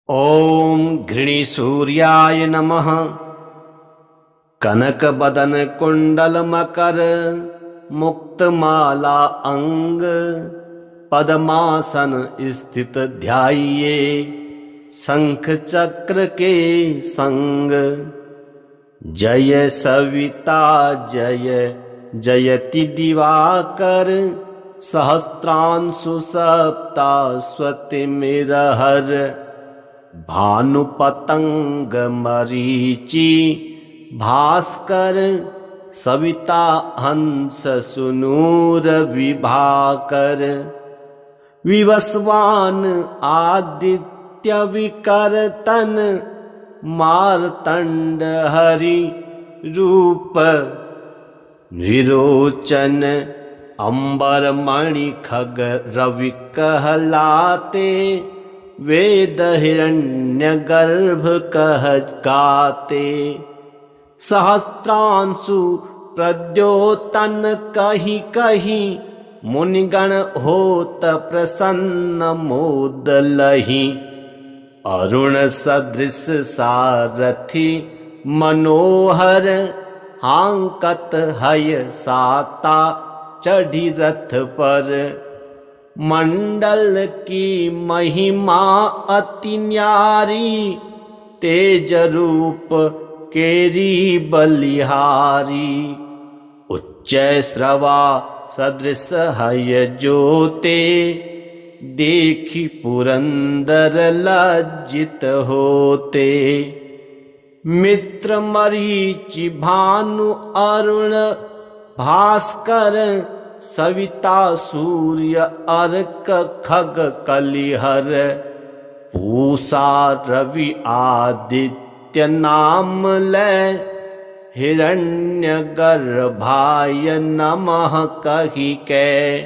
ओम घृणी सूर्याय नमः। कनक बदन कुंडल मकर मुक्तमाला अंग। पद्मासन स्थित ध्याइये शंख चक्र के संग। जय सविता जय जयति दिवाकर। सहस्त्रांशु सप्ताश्वति मिरहर। भानु पतंग मरीचि भास्कर। सविता हंस सुनूर विभाकर। विवस्वान आदित्य विकर्तन। मार्तंड हरि रूप विरोचन। अंबर मणि खग रवि कहलाते। वेद हिरण्य गर्भ कह गाते। सहस्त्रांशु प्रद्योतन कही कही। मुनिगण होत प्रसन्न मोद लही। अरुण सदृश सारथी मनोहर। हांकत हय साता चढ़ी रथ पर। मंडल की महिमा अति न्यारी। तेज रूप केरी बलिहारी। उच्च श्रवा सदृश हय ज्योते। देखी पुरंदर लज्जित होते। मित्र मरीचि भानु अरुण भास्कर। सविता सूर्य अर्क खग कलिहर। पूषा रवि आदित्य नाम लय। हिरण्य गर्भाय नमः कहि कै।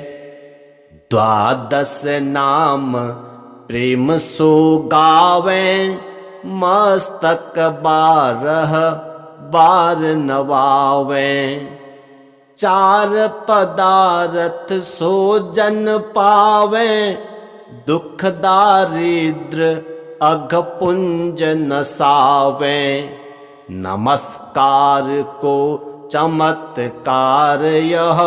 द्वादश नाम प्रेम सो गावें। मस्तक 12 बार नवावें। चार पदारथ सो जन पावें। दुख दारिद्र अघपुंज नसावें। नमस्कार को चमत्कार यह।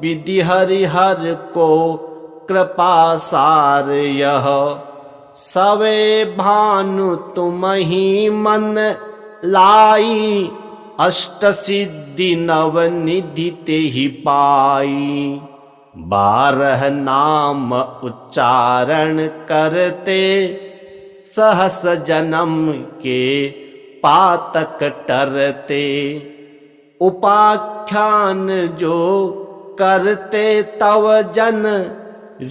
विधि हरिहर को कृपा सार यह। सवे भानु तुम ही मन लाई। अष्ट सिद्धि नव निधि ते ही पाई। 12 नाम उच्चारण करते। सहस जन्म के पातक टरते। उपाख्यान जो करते तव जन।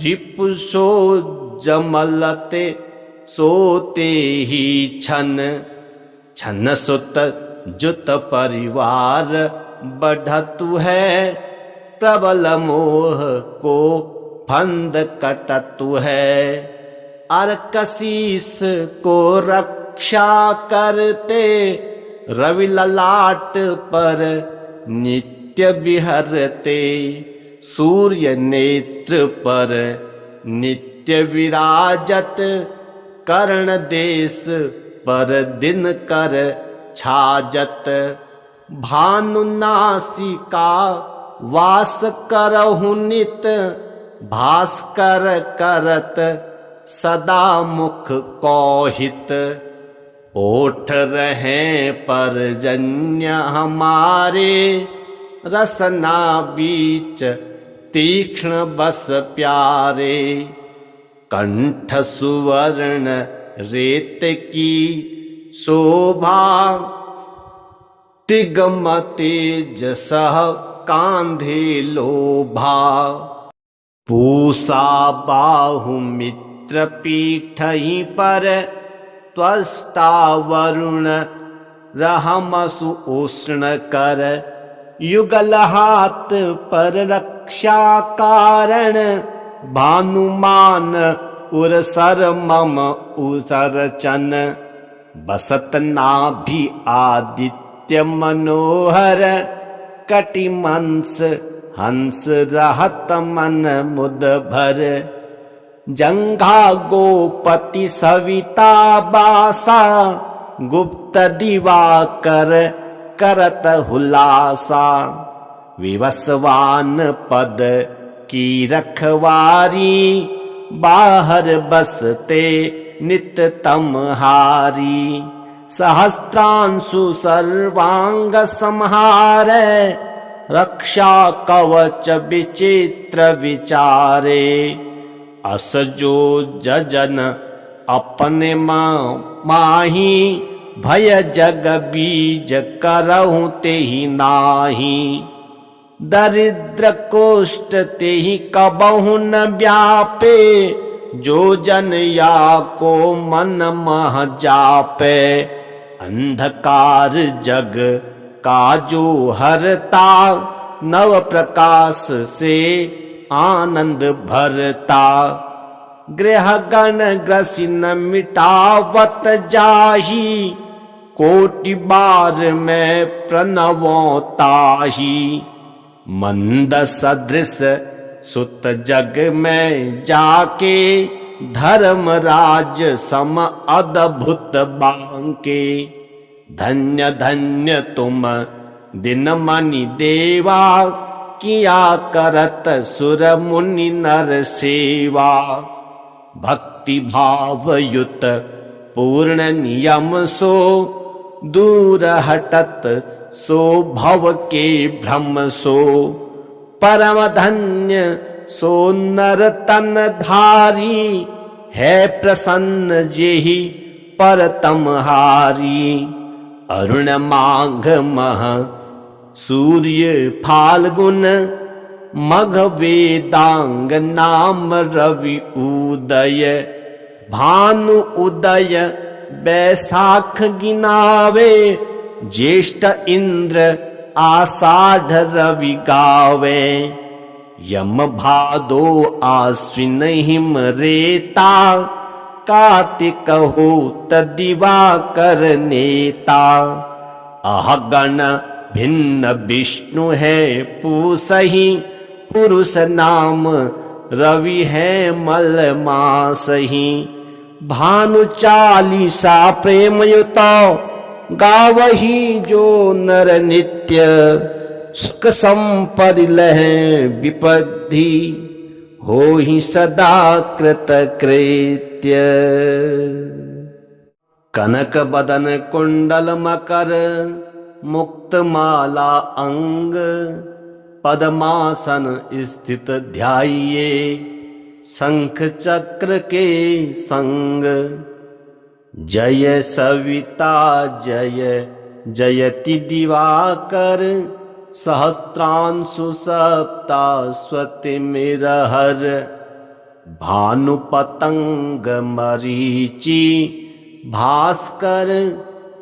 रिपु सो जमलते सोते ही छन। छन सुत जुत परिवार बढ़तु है। प्रबल मोह को फंद कटतु है। अर्कशीस को रक्षा करते। रवि ललाट पर नित्य विहरते। सूर्य नेत्र पर नित्य विराजत। कर्ण देश पर दिन कर छाजत। भानु नासिका वास करहु नित। भास्कर करत सदा मुख कौहित। ओठ रहे परजन्य हमारे। रसना बीच तीक्ष्ण बस प्यारे। कंठ सुवर्ण रेत की शोभा। तिगम तेज सह कांधे लोभा। पूषा बाहु मित्र पीठहि पर। त्वष्टा वरुण रहमसु उष्ण कर। युगल हाथ पर रक्षा कारण। भानुमान उरसर मम उसर चन। बसत नाभि आदित्य मनोहर। कटिमंस हंस रहत मन मुद भर। जंघा गोपति सविता बासा, गुप्त दिवाकर करत हुलासा। विवस्वान पद की रखवारी, बाहर बसते नित तमहारी। सहस्त्रांशु सर्वांग संहारे, रक्षा कवच विचित्र विचारे। अस जो जजन अपने माही, भय जग बीज करहु तेहि नाही। दरिद्र कोष्ठ तेहि कबहु न व्यापे, जो जन या को मन मह जापे। अंधकार जग का जो हरता, नव प्रकाश से आनंद भरता। गृह गण ग्रसिन न मिटावत जाही, कोटि बार में प्रणवों ताही। मंद सदृश सुत जग में जाके, धर्मराज सम अद्भुत बांके। धन्य धन्य तुम दिन मनि देवा, किया करत सुर मुनि नर सेवा। भक्ति भाव युत पूर्ण नियम सो, दूर हटत सो भव के भ्रम सो। परम धन्य सो नर तन धारी, है प्रसन्न जेहि परतम हारी। अरुण माघ मह सूर्य फाल्गुन, मघ वेदांग नाम रवि उदय। भानु उदय बैसाख गिनावे, ज्येष्ठ इंद्र आषाढ़ रवि गावे। यम भादो आश्विन हिम रेता, कार्तिक होत दिवाकर नेता। अहगण भिन्न विष्णु है पूसहि, पुरुष नाम रवि है मल मासहि। भानु चालीसा प्रेम युता, गावही जो नर नित्य। सुख संपदि लहै विपद्धि, होहि सदा कृत कृत्य। कनक बदन कुंडल मकर, मुक्त माला अंग। पद्मासन स्थित ध्याइये, शंख चक्र के संग। जय सविता जय जयति दिवाकर, सहस्त्रांशु सप्ताश्वति मिरहर। भानु पतंग मरीचि भास्कर,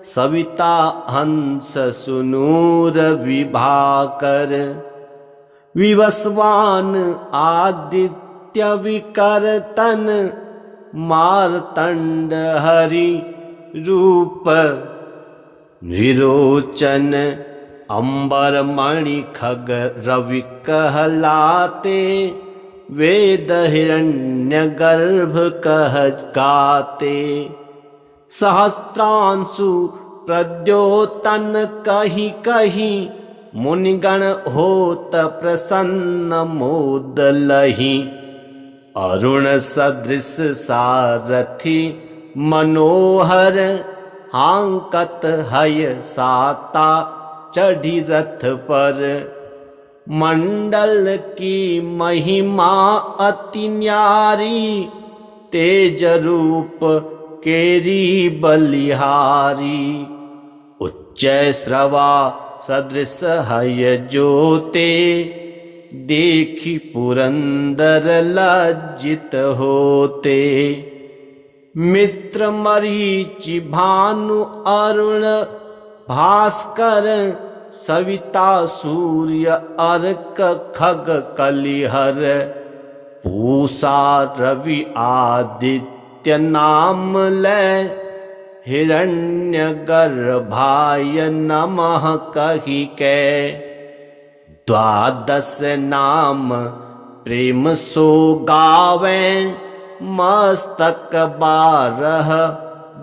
सविता हंस सुनूर विभाकर। विवस्वान आदित्य विकर्तन, मार्तंड हरि रूप विरोचन। अंबर मणि खग रवि कहलाते, वेद हिरण्य गर्भ कह गाते। सहस्त्रांशु प्रद्योतन कही कही, मुनिगण होत प्रसन्न मोद लही। अरुण सदृश सारथी मनोहर, हांकत हय साता चढ़ी रथ पर। मंडल की महिमा अति न्यारी, तेज रूप केरी बलिहारी। उच्च श्रवा सदृश हय जोते, देखी पुरंदर लज्जित होते। मित्र मरीचि भानु अरुण भास्कर, सविता सूर्य अर्क खग कलिहर। पूषा रवि आदित्य नाम लय, हिरण्य गर्भाय नमः कहि कै। द्वादश नाम प्रेम सो गावें, मस्तक 12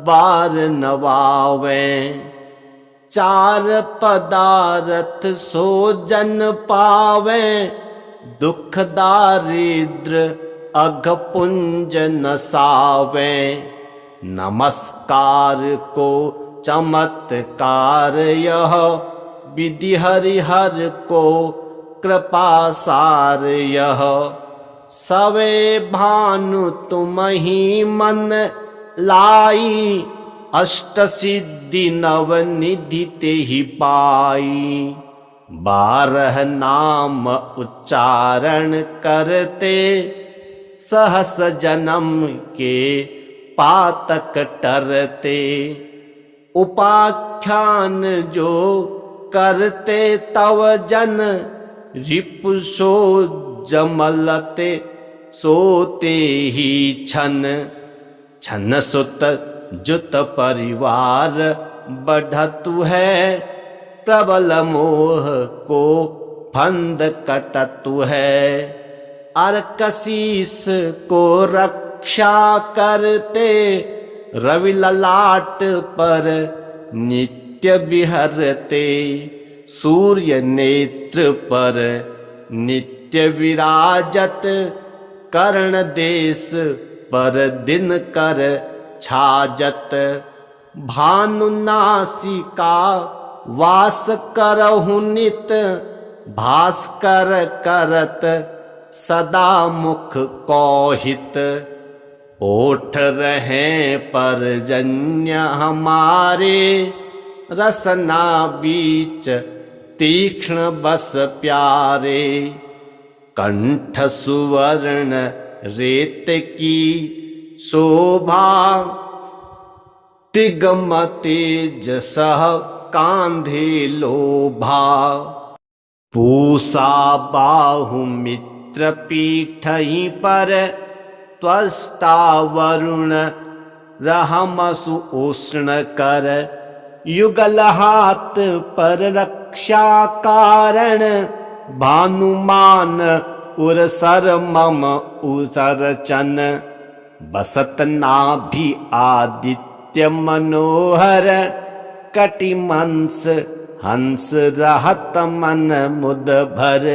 बार नवावें। 4 पदारथ सो जन पावें, दुख दारिद्र अघ पुंज नसावें। नमस्कार को चमत्कार यह, विधि हरिहर को कृपा सार यह। सवे भानु तुम ही मन लाई, अष्ट सिद्धि नव निधि ते ही पाई। 12 नाम उच्चारण करते, सहस जन्म के पातक टरते। उपाख्यान जो करते तव जन, रिपु सो जमलते सोते ही छन। छन सुत जुत परिवार बढ़तु है, प्रबल मोह को फंद कटतु है। अर्कशीस को रक्षा करते, रवि ललाट पर नित्य विहरते। सूर्य नेत्र पर नित्य विराजत, कर्ण देश पर दिन कर छाजत। भानु नासिका वास करहु नित, भास्कर करत सदा मुख कौहित। ओठ रहे परजन्य हमारे, रसना बीच तीक्ष्ण बस प्यारे। कंठ सुवर्ण रेत की शोभा, तिगम तेज सह कांधे लोभा। पूषा बाहु मित्र पीठहि पर, त्वष्टा वरुण रहमसु उष्ण कर। युगल हाथ पर रक्षा कारण, भानुमान उरसर मम उसर चन। बसत नाभि आदित्य मनोहर, कटिमंस हंस रहत मन मुद भर।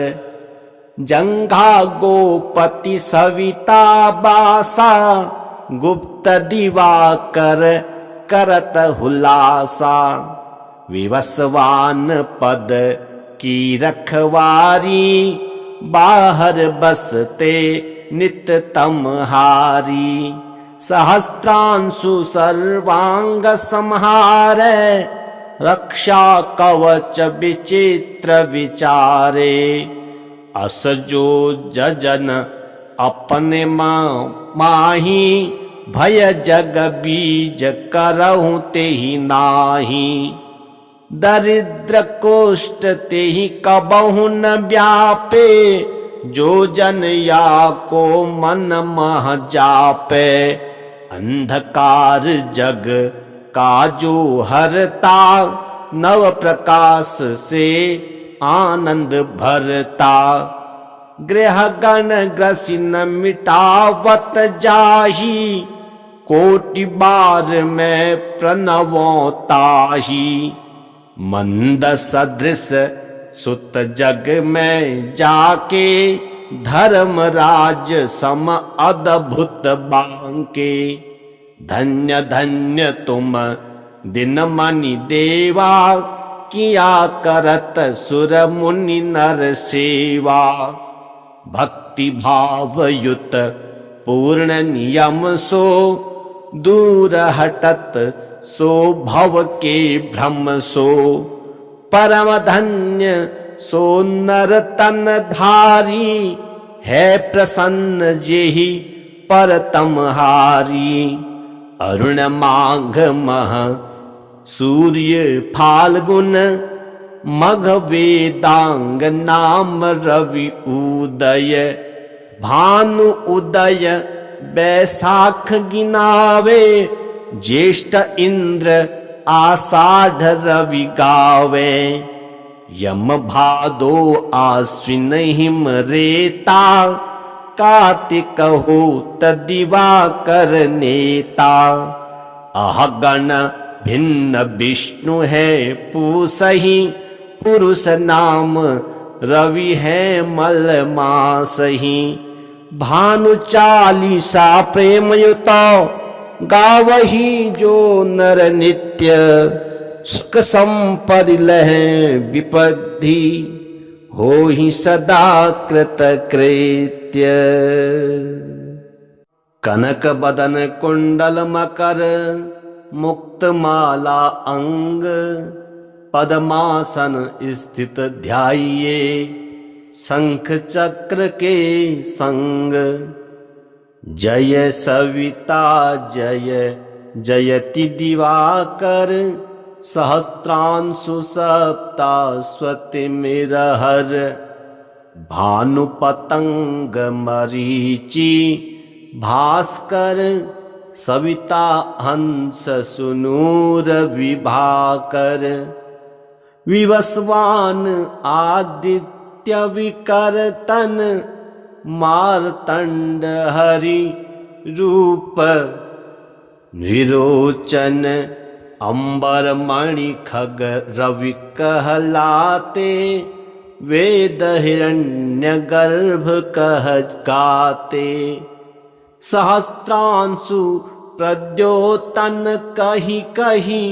जंघा गोपति सविता बासा, गुप्त दिवाकर करत हुलासा। विवस्वान पद की रखवारी, बाहर बसते नित तमहारी। सहस्त्रांशु सर्वांग संहारे, रक्षा कवच विचित्र विचारे। असजो जजन अपने माही, भय जग बीज करहु तेहि नाही। दरिद्र कोष्ठ तेहि कबहु न व्यापे, जो जन या को मन मह जापे। अंधकार जग का जो हरता, नव प्रकाश से आनंद भरता। गृह गण ग्रसिन मिटावत जाही, कोटि बार में प्रणवों ताही। मंद सदृश सुत जग में जाके, धर्मराज सम अद्भुत बांके। धन्य धन्य तुम दिन मनि देवा, किया करत सुर मुनि नर सेवा। भक्ति भाव युत पूर्ण नियम सो, दूर हटत सो भव के भ्रम सो। परम धन्य सो नर तन धारी, है प्रसन्न जेहि परतम हारी। अरुण माघ मह सूर्य फाल्गुन, मघ वेदांग नाम रवि उदय। भानु उदय बैसाख गिनावे, ज्येष्ठ इंद्र आषाढ़ रवि गावे। यम भादो आश्विन हिम रेता, कार्तिक होत दिवाकर नेता। अहगण भिन्न विष्णु है पूसहि, पुरुष नाम रवि है मल मासहि। भानु चालीसा प्रेम युतो, गावही जो नर नित्य। सुख संपदि लहै विपद्धि, होहि सदा कृत कृत्य। कनक बदन कुंडल मकर, मुक्त माला अंग। पद्मासन स्थित ध्याइये, शंख चक्र के संग। जय सविता जय जयति दिवाकर, सहस्त्रांशु सप्ताश्वति मिरहर। भानु पतंग मरीचि भास्कर, सविता हंस सुनूर विभाकर। विवस्वान आदित्य विकर्तन, मार्तंड हरि रूप विरोचन। अंबर मणि खग रवि कहलाते, वेद हिरण्य गर्भ कह गाते। सहस्त्रांशु प्रद्योतन कही कही,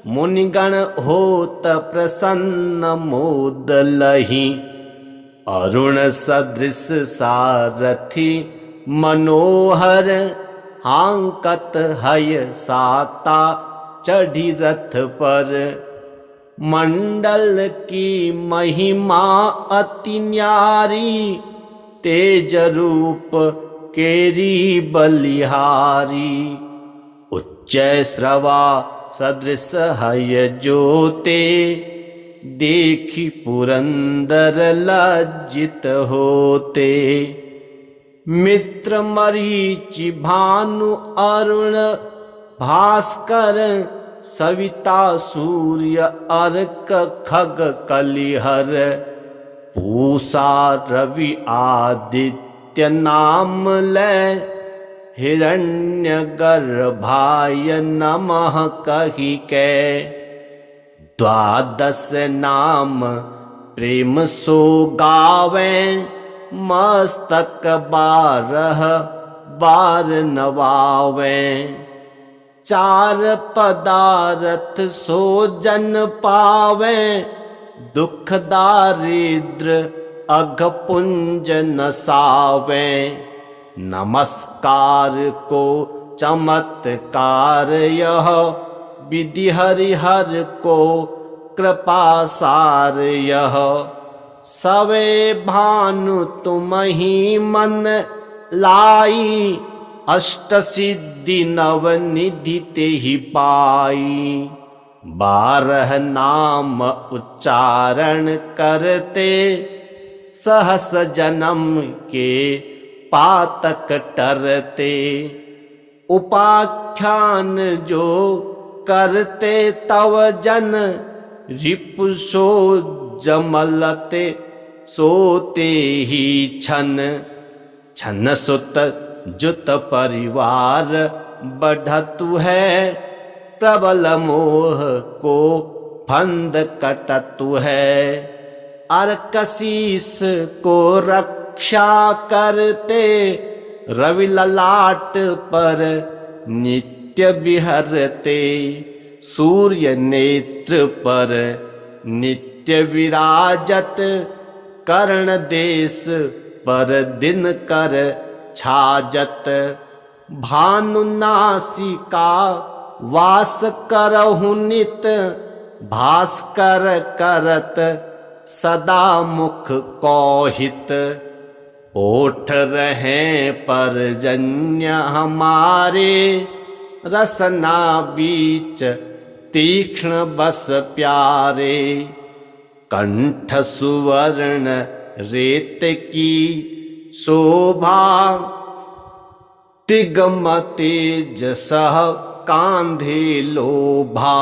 मुनिगण होत प्रसन्न मोद लही। अरुण सदृश सारथी मनोहर, हांकत हय साता चढ़ी रथ पर। मंडल की महिमा अति न्यारी, तेज रूप केरी बलिहारी। उच्च श्रवा सदृश हय ज्योते, देखी पुरंदर लज्जित होते। मित्र मरीचि भानु अरुण भास्कर, सविता सूर्य अर्क खग कलिहर। पूषा रवि आदित्य नाम लय, हिरण्य गर्भाय नमः कहि कै। द्वादश नाम प्रेम सो गावें, मस्तक 12 बार नवावें। चार पदारथ सो जन पावें, दुख दारिद्र अघ पुंज नसावें। नमस्कार को चमत्कार यह, विधि हरिहर को कृपा सार यह। सवे भानु तुम ही मन लाई, अष्ट सिद्धि नव निधि ते ही पाई। 12 नाम उच्चारण करते, सहस जन्म के पातक टरते। उपाख्यान जो करते तव जन, रिपुसो जमलते सोते ही छन। छन सुत जुत परिवार बढ़तु है, प्रबल मोह को फंद कटतु है। अर्कशीस को रक्षा करते, रवि ललाट पर नित्य विहरते। सूर्य नेत्र पर नित्य विराजत, कर्ण देश पर दिन कर छाजत। भानु नासिका वास करहु नित, भास्कर करत सदा मुख कौहित। ओठ रहें परजन्य हमारे, रसना बीच तीक्ष्ण बस प्यारे। कंठ सुवर्ण रेत की शोभा, तिगम तेज सह कांधे लोभा।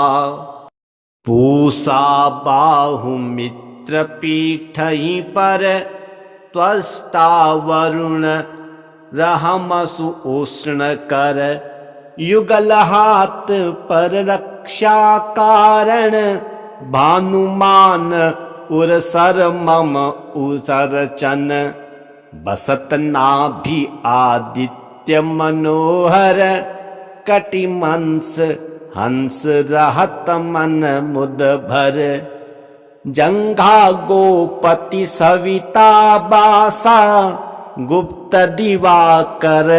पूषा बाहु मित्र पीठ ही पर, त्वष्टा वरुण रहमसु उष्ण कर, युगल हाथ पर रक्षा कारण, भानुमान उरसर मम उसर चन, बसत नाभि आदित्य मनोहर, कटिमंस हंस रहत मन मुद भर, जंघा गोपति सविता बासा, गुप्त दिवाकर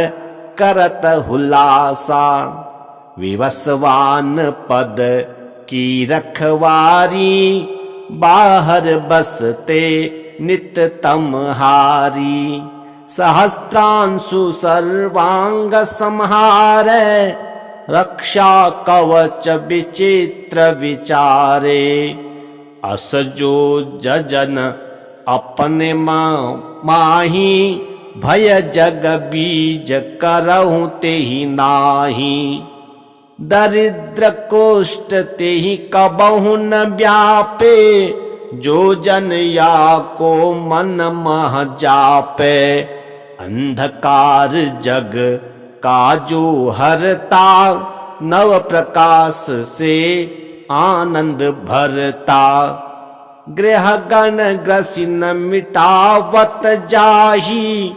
करत हुलासा, विवस्वान पद की रखवारी, बाहर बसते नित तमहारी, सहस्त्रांशु सर्वांग संहारे, रक्षा कवच विचित्र विचारे, असजो जजन अपने माही, भय जग बीज करहु तेहि नाही, दरिद्र कोष्ठ तेहि कबहु न व्यापे, जो जन या को मन मह जापे, अंधकार जग का जो हरता, नव प्रकाश से आनंद भरता, गृह गण ग्रसिन मिटावत जाही,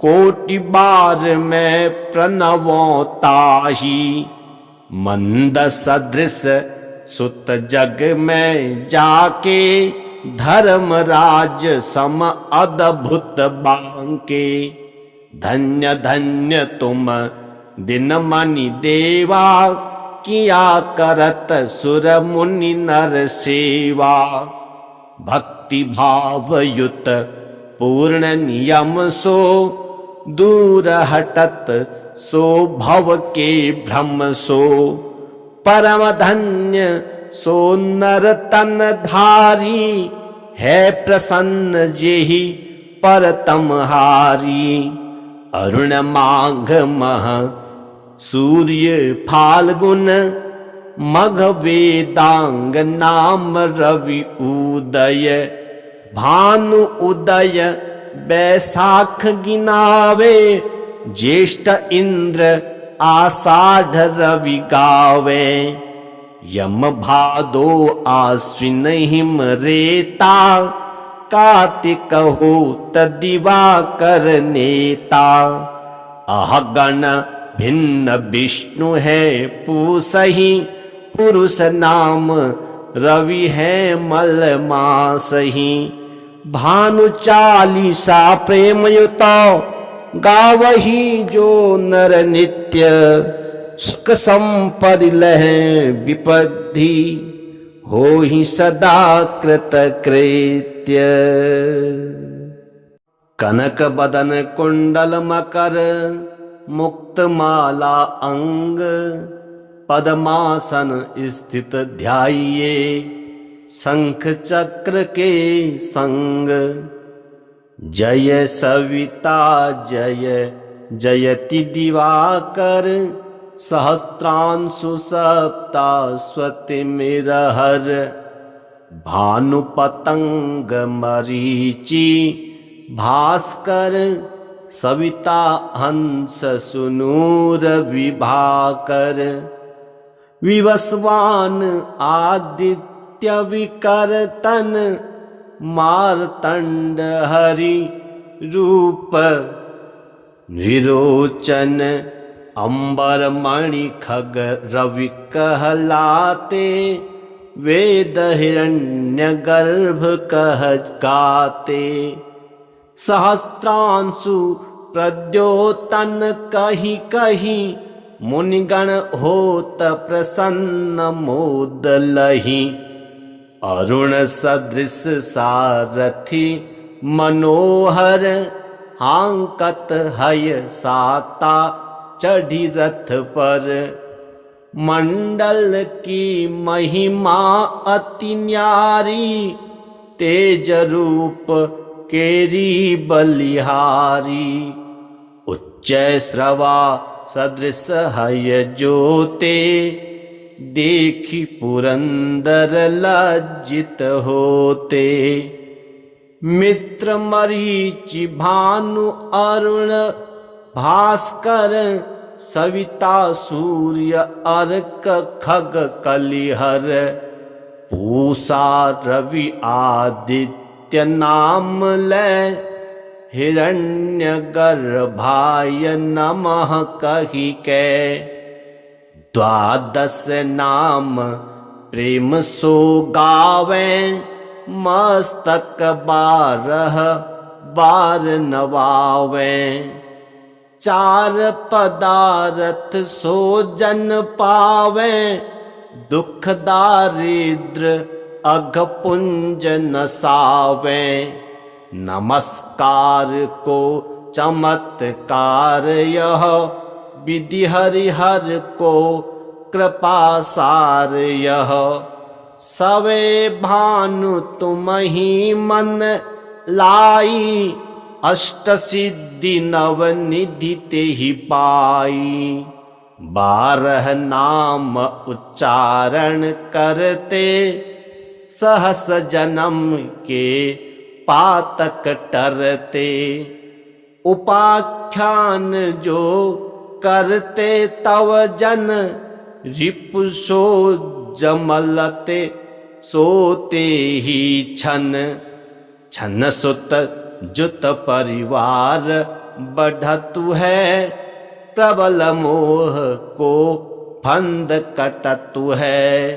कोटि बार में प्रणवों ताही, मंद सदृश सुत जग में जाके, धर्मराज सम अद्भुत बांके, धन्य धन्य तुम दिन मनि देवा, किया करत सुर मुनि नर सेवा, भक्ति भाव युत पूर्ण नियम सो, दूर हटत सो भव के भ्रम सो, परम धन्य सो नर तन धारी, है प्रसन्न जेहि परतम हारी, अरुण माघ मह सूर्य फाल्गुन, मघ वेदांग नाम रवि उदय, भानु उदय बैसाख गिनावे, ज्येष्ठ इंद्र आषाढ़ रवि गावे, यम भादो आश्विन हिम रेता, कार्तिक होत दिवाकर नेता, अहगण भिन्न विष्णु है पूसहि, पुरुष नाम रवि है मल मासहि, भानु चालीसा प्रेम युतो, गावही जो नर नित्य, सुख संपदि लहे विपद्धि, होहि सदा कृत कृत्य। कनक बदन कुंडल मकर, मुक्त माला अंग, पद्मासन स्थित ध्याइये, शंख चक्र के संग, जय सविता जय जयति दिवाकर, सहस्त्रांशु सप्ताश्वति मिरहर, भानु पतंग मरीचि भास्कर, सविता हंस सुनूर विभाकर, विवस्वान आदित्य विकर्तन, मार्तंड हरि रूप विरोचन, अंबर मणि खग रवि कहलाते, वेद हिरण्य गर्भ कह गाते, सहस्त्रांशु प्रद्योतन कही कही, मुनिगण होत प्रसन्न मोद लही, अरुण सदृश सारथी मनोहर, हांकत हय साता चढ़ी रथ पर, मंडल की महिमा अति न्यारी, तेज रूप केरी बलिहारी, उच्च श्रवा सदृश हय जोते, देखी पुरंदर लज्जित होते, मित्र मरीचि भानु अरुण भास्कर सविता सूर्य अर्क खग कलिहर पूषा रवि आदित्य नाम लय हिरण्य गर्भाय नमः कहि कै द्वादश नाम प्रेम सो गावें मस्तक 12 बार नवावें चार पदारथ सो जन पावें दुख दारिद्र अघ पुंज नसावें नमस्कार को चमत्कार यह विधि हरिहर को कृपा सार यह सवे भानु तुम ही मन लाई अष्ट सिद्धि नव निधि ते ही पाई 12 नाम उच्चारण करते सहस जन्म के पातक टरते उपाख्यान जो करते तव जन रिपुसो जमलते सोते ही छन छन सुत जुत परिवार बढ़तु है प्रबल मोह को फंद कटतु है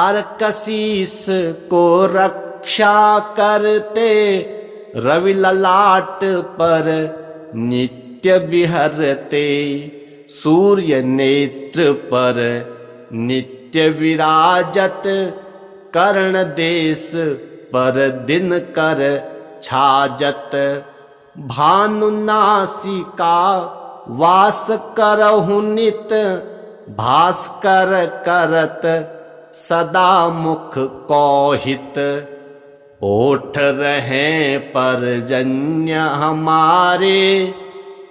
अर्कशीस को रक्षा करते रवि ललाट पर नित्य विहरते सूर्य नेत्र पर नित्य विराजत कर्ण देश पर दिन कर छाजत भानु नासिका वास करहु नित भास्कर करत सदा मुख कौहित ओठ रहे परजन्य हमारे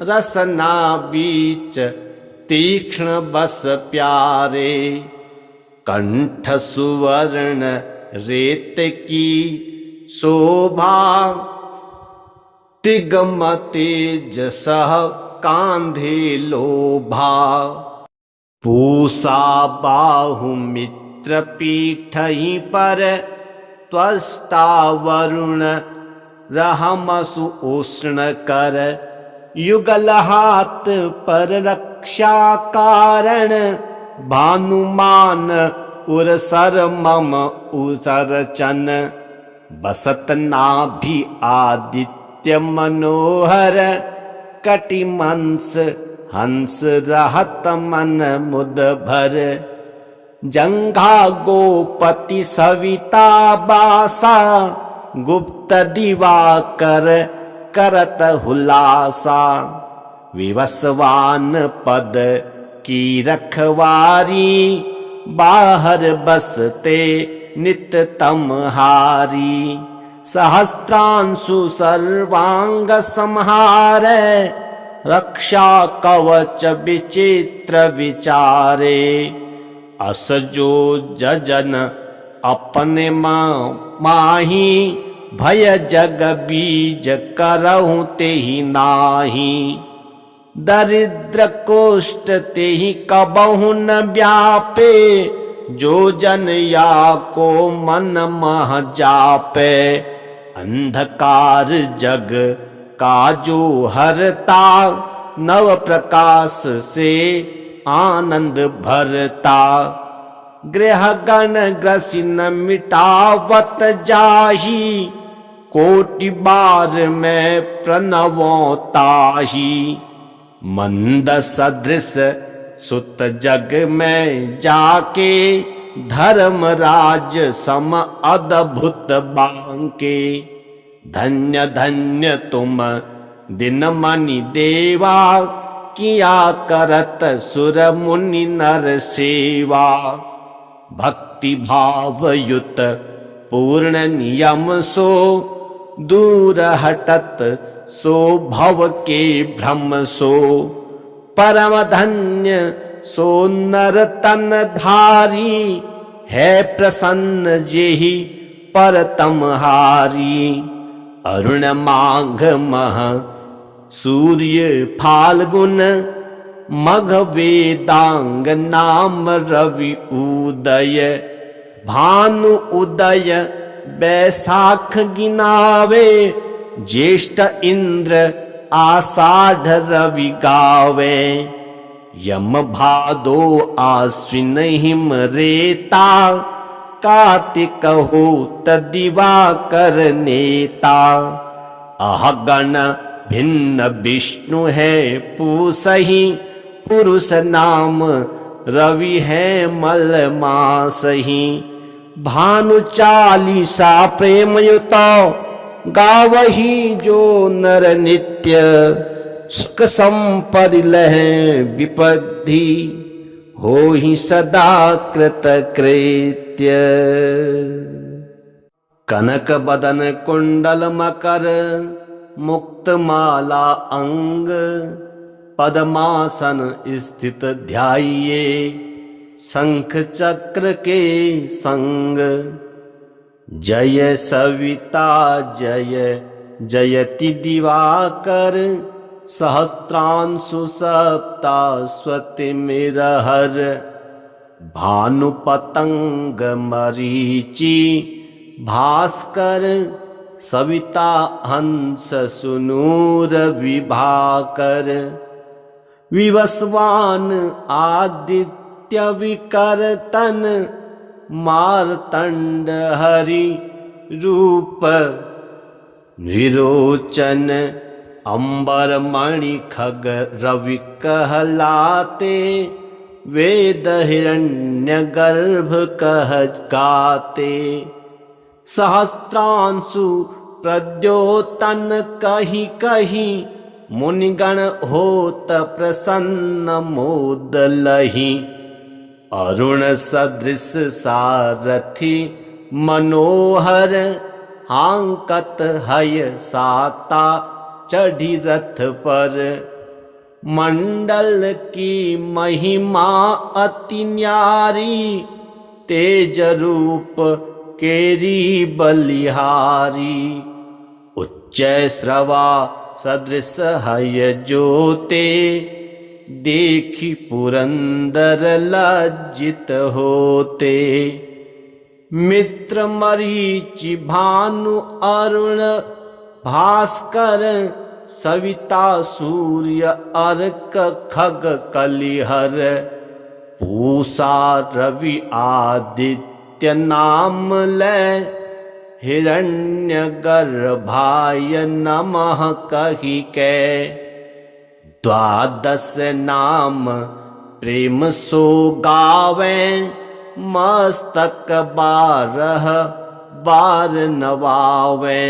रसना बीच तीक्ष्ण बस प्यारे कंठ सुवर्ण रेत की शोभा तिगम तेज सह कांधे लोभा पूषा बाहु मित्र पीठहि पर त्वष्टा वरुण रहमसु उष्ण कर युगल हाथ पर रक्षा कारण भानुमान उरसर मम उसर चन बसत नाभि आदित्य मनोहर कटिमंस हंस रहत मन मुद भर जंघा गोपति सविता बासा गुप्त दिवाकर करत हुलासा विवस्वान पद की रखवारी बाहर बसते नित तमहारी सहस्त्रांशु सर्वांग संहारे रक्षा कवच विचित्र विचारे असजो जजन अपने माही भय जग बीज करहु तेहि नाही दरिद्र कोष्ठ तेहि कबहु न व्यापे जो जन या को मन मह जापे अंधकार जग का जो हरता नव प्रकाश से आनंद भरता गृह गण ग्रसिन मिटावत जाही कोटि बार में प्रणवों ताही मंद सदृश सुत जग में जाके धर्मराज सम अद्भुत बांके धन्य धन्य तुम दिन मनि देवा किया करत सुर मुनि नर सेवा भक्ति भाव युत पूर्ण नियम सो दूर हटत सो भव के भ्रम सो परम धन्य सो नर तन धारी है प्रसन्न जेहि परतम हारी अरुण माघ मह सूर्य फाल्गुन मघ वेदांग नाम रवि उदय भानु उदय बैसाख गिनावे ज्येष्ठ इंद्र आषाढ़ रवि गावे यम भादो आश्विन हिम रेता कार्तिक होत दिवाकर नेता अहगण भिन्न विष्णु है पूसही पुरुष नाम रवि है मल मासही भानु चालीसा प्रेम युतो गावही जो नर नित्य सुख संपदि लहे विपद्धि हो ही सदा कृत कृत्य। कनक बदन कुंडल मकर मुक्त माला अंग पद्मासन स्थित ध्याइये शंख चक्र के संग जय सविता जय जयति दिवाकर सहस्त्रांशु सप्ताश्वति मिरहर भानु पतंग मरीचि भास्कर सविता हंस सुनूर विभाकर विवस्वान आदित्य विकर्तन मार्तंड हरि रूप विरोचन अंबर मणि खग रवि कहलाते वेद हिरण्य गर्भ कह गाते सहस्त्रांशु प्रद्योतन कही कही मुनिगण होत प्रसन्न मोद लही अरुण सदृश सारथी मनोहर हांकत हय साता चढ़ी रथ पर मंडल की महिमा अति न्यारी तेज रूप केरी बलिहारी उच्च श्रवा सदृश हय जोते देखी पुरंदर लज्जित होते मित्र मरीचि भानु अरुण भास्कर सविता सूर्य अर्क खग कलिहर पूषा रवि आदित्य नाम लय हिरण्य गर्भाय नमः कहि कै द्वादश नाम प्रेम सो गावे मस्तक 12 बार नवावे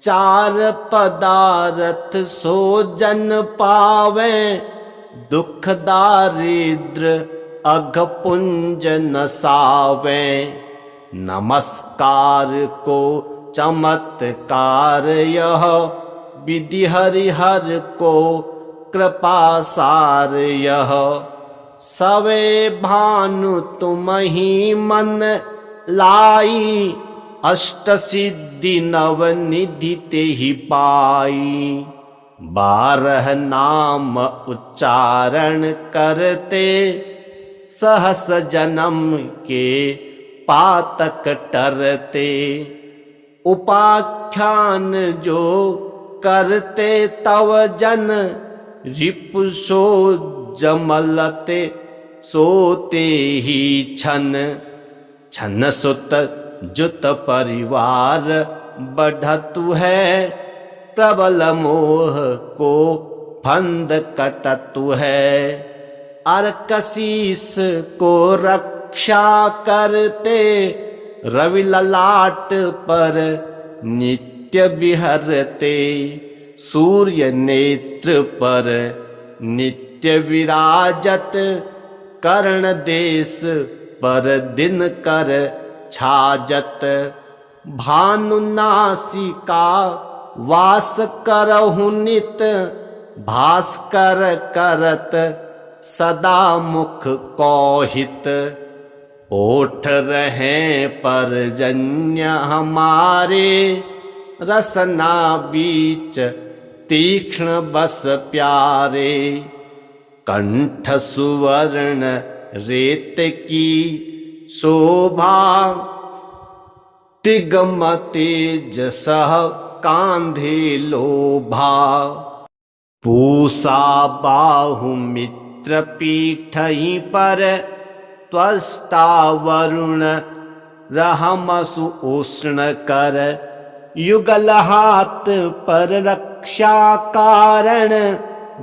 चार पदारथ सो जन पावे दुख दारिद्र अघ पुंज नसावे नमस्कार को चमत्कार यह विधि हरिहर को कृपा सार यह सवे भानु तुम ही मन लाई अष्ट सिद्धि नव निधि ते ही पाई 12 नाम उच्चारण करते सहस जन्म के पातक टरते उपाख्यान जो करते तव जन रिपुसो जमलते सोते ही छन छन सुत जुत परिवार बढ़तु है प्रबल मोह को फंद कटतु है अर्कशीस को रक्षा करते रवि ललाट पर नित्य विहरते सूर्य नेत्र पर नित्य विराजत कर्ण देश पर दिन कर छाजत भानु नासिका वास करहु नित भास्कर करत सदा मुख कौहित ओठ रहे परजन्य हमारे रसना बीच तीक्ष्ण बस प्यारे। कंठ सुवर्ण रेत की शोभा, तिगम तेज सह कांधे लोभा। पूषा बाहु मित्र पीठहि पर, त्वष्टा वरुण रहमसु उष्ण कर। युगल हाथ पर रक्षा कारण,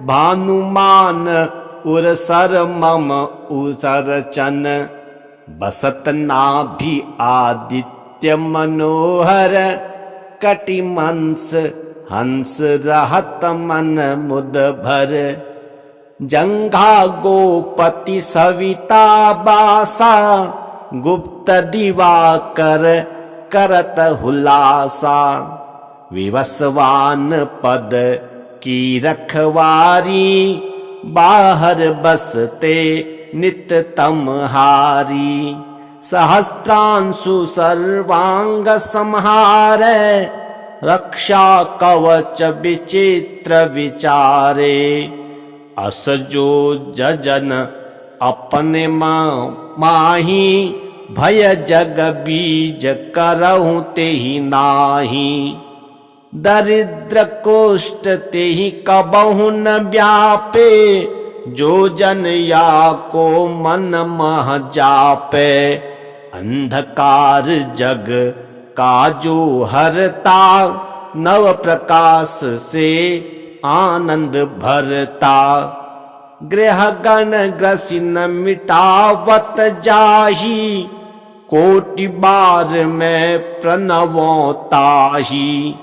भानुमान उरसर मम उसर चन। बसत नाभि आदित्य मनोहर, कटिमंस हंस रहत मन मुद भर। जंघा गोपति सविता बासा, गुप्त दिवाकर करत हुलासा। विवस्वान पद की रखवारी, बाहर बसते नित तमहारी। सहस्त्रांशु सर्वांग संहारे, रक्षा कवच विचित्र विचारे। अस जो जजन अपने माही, भय जग बीज करहु तेहि नाही। दरिद्र कोष्ठ तेहि कबहु न व्यापे, जो जन या को मन मह जापे। अंधकार जग का जो हरता, नव प्रकाश से आनंद भरता। गृह गण ग्रसिन न मिटावत जाही, कोटि बार में प्रणवों ताही।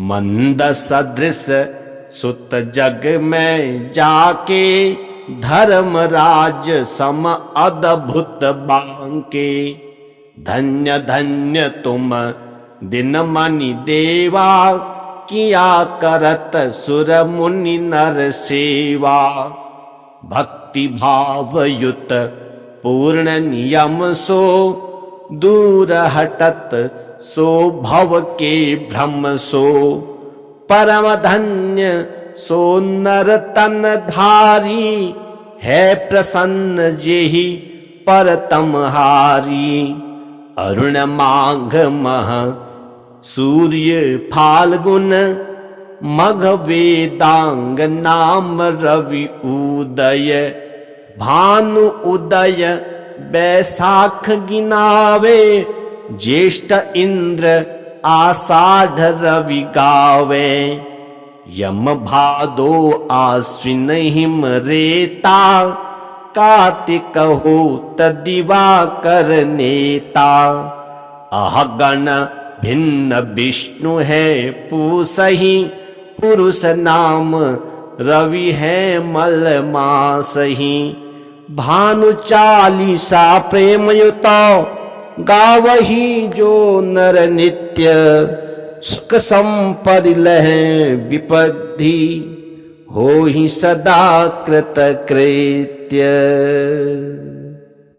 मंद सदृश सुत जग में जाके, धर्मराज सम अद्भुत बांके। धन्य धन्य तुम दिन मनि देवा, किया करत सुर मुनि नर सेवा। भक्ति भाव युत पूर्ण नियम सो, दूर हटत सो भव के भ्रम सो। परम धन्य सो नर तन धारी, है प्रसन्न जेहि परतम हारी। अरुण माघ मह सूर्य फाल्गुन, मघ वेदांग नाम रवि उदय। भानु उदय बैसाख गिनावे, ज्येष्ठ इंद्र आषाढ़ रवि गावे। यम भादो आश्विन हिम रेता, कार्तिक होत दिवाकर नेता। अहगण भिन्न विष्णु है पूसहि, पुरुष नाम रवि है मल मासहि। भानु चालीसा प्रेम युतो, गावही जो नर नित्य। सुख संपदि लहै विपद्धि, होहि सदा कृत कृत्य।